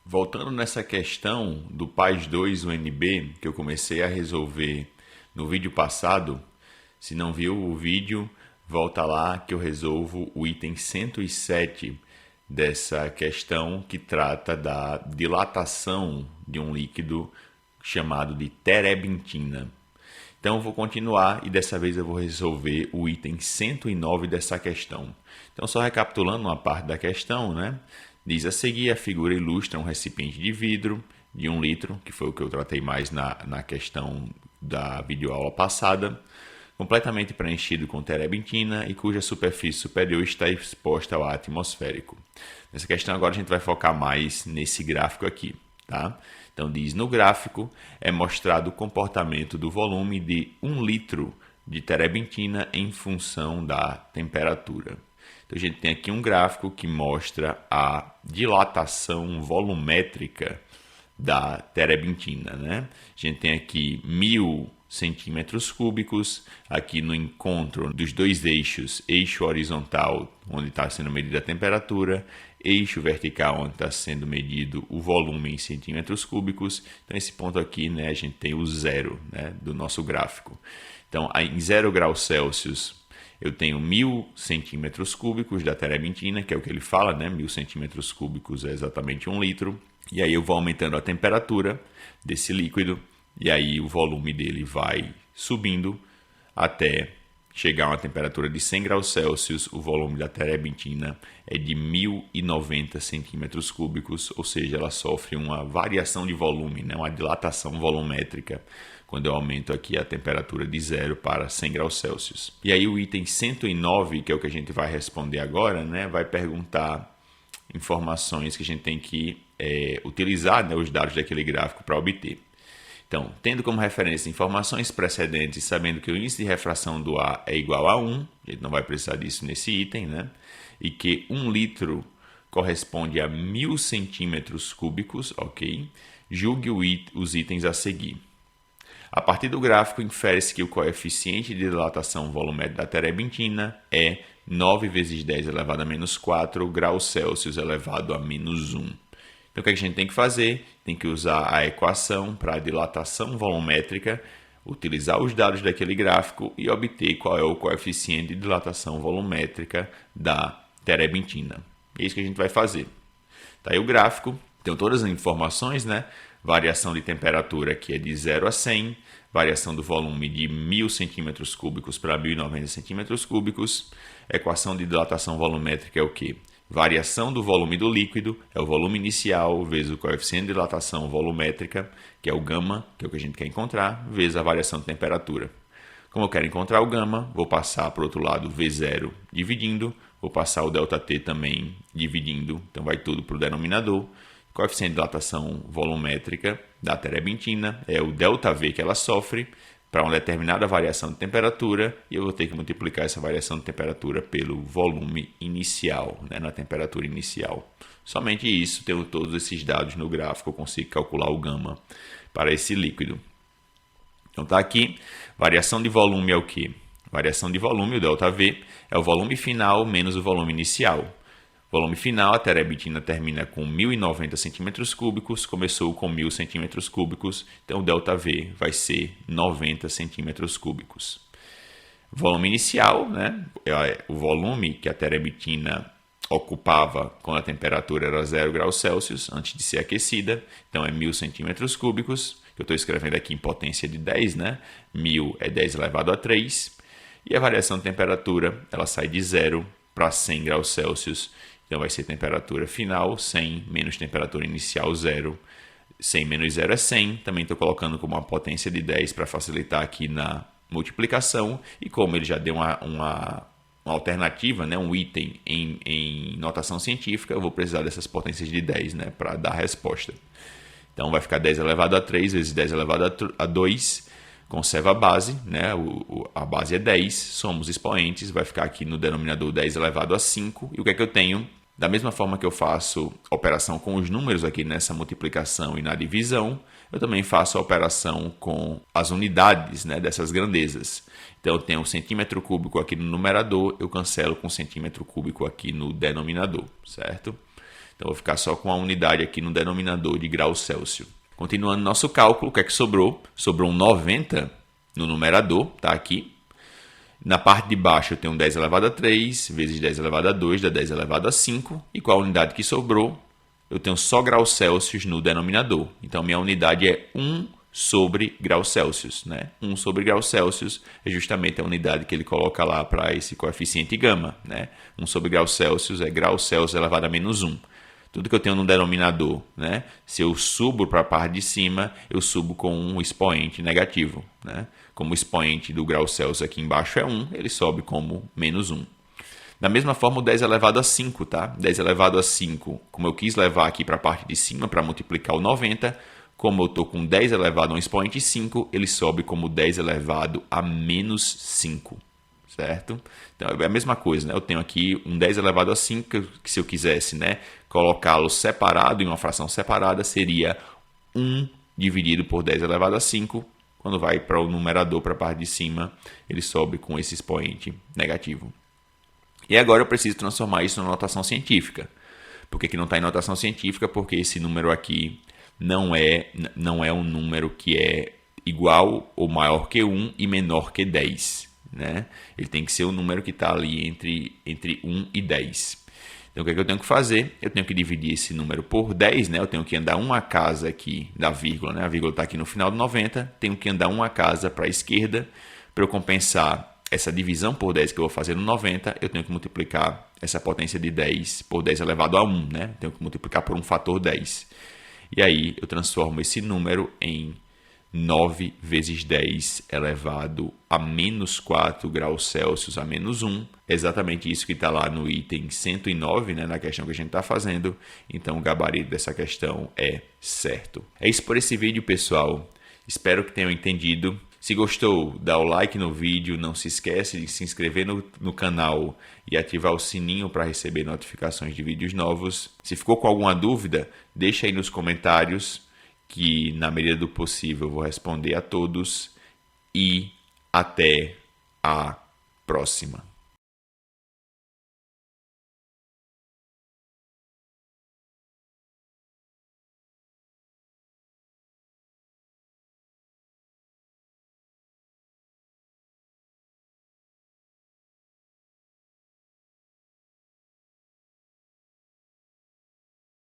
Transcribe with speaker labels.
Speaker 1: Voltando nessa questão do PAS2 UNB, que eu comecei a resolver no vídeo passado, se não viu o vídeo, volta lá que eu resolvo o item 107 dessa questão que trata da dilatação de um líquido chamado de terebintina. Então eu vou continuar e dessa vez eu vou resolver o item 109 dessa questão. Então só recapitulando uma parte da questão, né? Diz a seguir, a figura ilustra um recipiente de vidro de 1 litro, que foi o que eu tratei mais na questão da videoaula passada, completamente preenchido com terebintina e cuja superfície superior está exposta ao ar atmosférico. Nessa questão agora a gente vai focar mais nesse gráfico aqui, tá? Então diz, no gráfico é mostrado o comportamento do volume de 1 litro de terebintina em função da temperatura. Então a gente tem aqui um gráfico que mostra a dilatação volumétrica da terebintina, né? A gente tem aqui 1000 centímetros cúbicos, aqui no encontro dos dois eixos, eixo horizontal, onde está sendo medida a temperatura, eixo vertical, onde está sendo medido o volume em centímetros cúbicos. Então, esse ponto aqui, né, a gente tem o zero, né, do nosso gráfico. Então, em 0 graus Celsius, eu tenho 1000 centímetros cúbicos da terebintina, que é o que ele fala, né? 1000 centímetros cúbicos é exatamente 1 litro. E aí eu vou aumentando a temperatura desse líquido, e aí o volume dele vai subindo até chegar a uma temperatura de 100 graus Celsius. O volume da terebintina é de 1090 centímetros cúbicos, ou seja, ela sofre uma variação de volume, né? Uma dilatação volumétrica, quando eu aumento aqui a temperatura de 0 para 100 graus Celsius. E aí o item 109, que é o que a gente vai responder agora, né, vai perguntar informações que a gente tem que utilizar, né, os dados daquele gráfico para obter. Então, tendo como referência informações precedentes, sabendo que o índice de refração do ar é igual a 1, a gente não vai precisar disso nesse item, né, e que 1 litro corresponde a 1000 centímetros cúbicos, ok? Julgue os itens a seguir. A partir do gráfico, infere-se que o coeficiente de dilatação volumétrica da terebintina é 9 vezes 10 elevado a menos 4 graus Celsius elevado a menos 1. Então, o que a gente tem que fazer? Tem que usar a equação para a dilatação volumétrica, utilizar os dados daquele gráfico e obter qual é o coeficiente de dilatação volumétrica da terebintina. É isso que a gente vai fazer. Tá aí o gráfico, tem todas as informações, né? Variação de temperatura que é de 0 a 100, variação do volume de 1000 centímetros cúbicos para 1090 centímetros cúbicos. Equação de dilatação volumétrica é o quê? Variação do volume do líquido, é o volume inicial, vezes o coeficiente de dilatação volumétrica, que é o gama, que é o que a gente quer encontrar, vezes a variação de temperatura. Como eu quero encontrar o gama, vou passar para o outro lado V0 dividindo, vou passar o ΔT também dividindo, então vai tudo para o denominador. Coeficiente de dilatação volumétrica da terebintina é o ΔV que ela sofre para uma determinada variação de temperatura, e eu vou ter que multiplicar essa variação de temperatura pelo volume inicial, né, na temperatura inicial. Somente isso, tendo todos esses dados no gráfico, eu consigo calcular o gama para esse líquido. Então está aqui, variação de volume é o quê? Variação de volume, o ΔV, é o volume final menos o volume inicial. Volume final, a terebintina termina com 1090 centímetros cúbicos, começou com 1000 centímetros cúbicos, então o ΔV vai ser 90 centímetros cúbicos. Volume inicial, né? É o volume que a terebintina ocupava quando a temperatura era 0 graus Celsius, antes de ser aquecida, então é 1000 centímetros cúbicos, que eu estou escrevendo aqui em potência de 10, né? 1000 é 10 elevado a 3, e a variação de temperatura, ela sai de 0 para 100 graus Celsius, então vai ser temperatura final 100 menos temperatura inicial 0. 100 menos 0 é 100. Também estou colocando como uma potência de 10 para facilitar aqui na multiplicação. E como ele já deu uma alternativa, né, um item em notação científica, eu vou precisar dessas potências de 10, né, para dar a resposta. Então vai ficar 10 elevado a 3 vezes 10 elevado a 2. Conserva a base, né? A base é 10, somos expoentes, vai ficar aqui no denominador 10 elevado a 5. E o que é que eu tenho? Da mesma forma que eu faço operação com os números aqui nessa multiplicação e na divisão, eu também faço a operação com as unidades, né, dessas grandezas. Então eu tenho um centímetro cúbico aqui no numerador, eu cancelo com centímetro cúbico aqui no denominador, certo? Então, vou ficar só com a unidade aqui no denominador de grau Celsius. Continuando nosso cálculo, o que é que sobrou? Sobrou um 90 no numerador, tá aqui. Na parte de baixo eu tenho 10 elevado a 3, vezes 10 elevado a 2, dá 10 elevado a 5. E qual a unidade que sobrou? Eu tenho só graus Celsius no denominador. Então, minha unidade é 1 sobre graus Celsius, né? 1 sobre graus Celsius é justamente a unidade que ele coloca lá para esse coeficiente gama, né? 1 sobre graus Celsius é graus Celsius elevado a menos 1. Tudo que eu tenho no denominador, né? Se eu subo para a parte de cima, eu subo com um expoente negativo, né? Como o expoente do grau Celsius aqui embaixo é 1, ele sobe como menos 1. Da mesma forma, o 10 elevado a 5, tá? 10 elevado a 5, como eu quis levar aqui para a parte de cima para multiplicar o 90, como eu estou com 10 elevado a um expoente 5, ele sobe como 10 elevado a menos 5, certo? Então, é a mesma coisa, né? Eu tenho aqui um 10 elevado a 5, que se eu quisesse, né, colocá-lo separado, em uma fração separada, seria 1 dividido por 10 elevado a 5. Quando vai para o numerador, para a parte de cima, ele sobe com esse expoente negativo. E agora eu preciso transformar isso na notação científica. Por que não está em notação científica? Porque esse número aqui não é um número que é igual ou maior que 1 e menor que 10. Né? Ele tem que ser um número que está ali entre 1 e 10. Então, o que é que eu tenho que fazer? Eu tenho que dividir esse número por 10, né? Eu tenho que andar uma casa aqui da vírgula, né? A vírgula está aqui no final do 90. Tenho que andar uma casa para a esquerda. Para eu compensar essa divisão por 10 que eu vou fazer no 90, eu tenho que multiplicar essa potência de 10 por 10 elevado a 1, né? Tenho que multiplicar por um fator 10. E aí eu transformo esse número em 9 vezes 10 elevado a menos 4 graus Celsius a menos 1. Exatamente isso que está lá no item 109, né, na questão que a gente está fazendo. Então o gabarito dessa questão é certo. É isso por esse vídeo, pessoal. Espero que tenham entendido. Se gostou, dá o like no vídeo. Não se esquece de se inscrever no canal e ativar o sininho para receber notificações de vídeos novos. Se ficou com alguma dúvida, deixa aí nos comentários, que na medida do possível eu vou responder a todos, e até a próxima.